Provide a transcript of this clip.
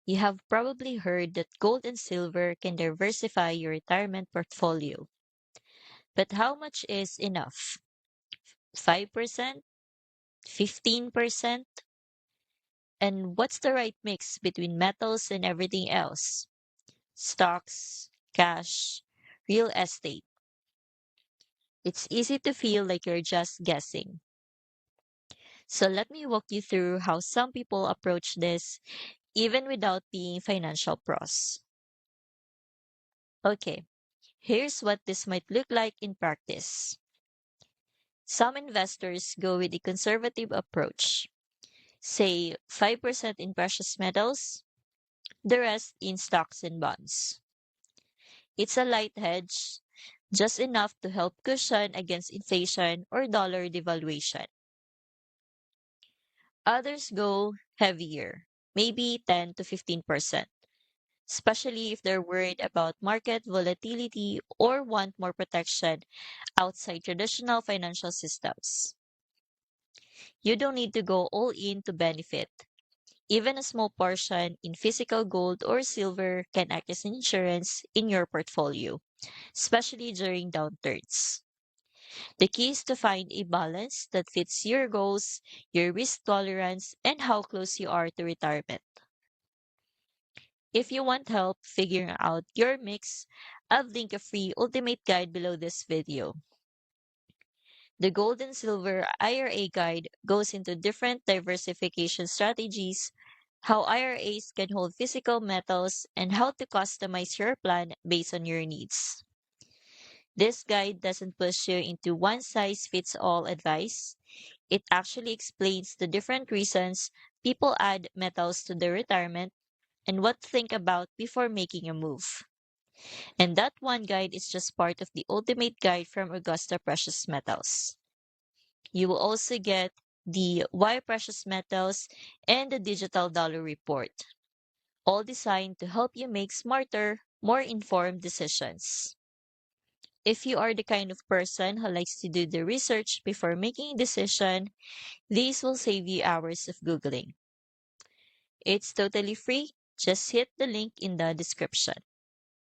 You have probably heard that gold and silver can diversify your retirement portfolio. But how much is enough? 5%? 15%? And what's the right mix between metals and everything else? Stocks, cash, real estate. It's easy to feel like you're just guessing. So let me walk you through how some people approach this even without being financial pros. Okay, here's what this might look like in practice. Some investors go with a conservative approach, say 5% in precious metals, the rest in stocks and bonds. It's a light hedge, just enough to help cushion against inflation or dollar devaluation. Others go heavier, maybe 10 to 15%, especially if they're worried about market volatility or want more protection outside traditional financial systems. You don't need to go all in to benefit. Even a small portion in physical gold or silver can act as insurance in your portfolio, especially during downturns. The key is to find a balance that fits your goals, your risk tolerance, and how close you are to retirement. If you want help figuring out your mix, I've linked a free ultimate guide below this video. The Gold and Silver IRA guide goes into different diversification strategies, how IRAs can hold physical metals, and how to customize your plan based on your needs. This guide doesn't push you into one size fits all advice. It actually explains the different reasons people add metals to their retirement and what to think about before making a move. And that one guide is just part of the ultimate guide from Augusta Precious Metals. You will also get the Why Precious Metals and the Digital Dollar Report, all designed to help you make smarter, more informed decisions. If you are the kind of person who likes to do the research before making a decision, these will save you hours of Googling. It's totally free. Just hit the link in the description.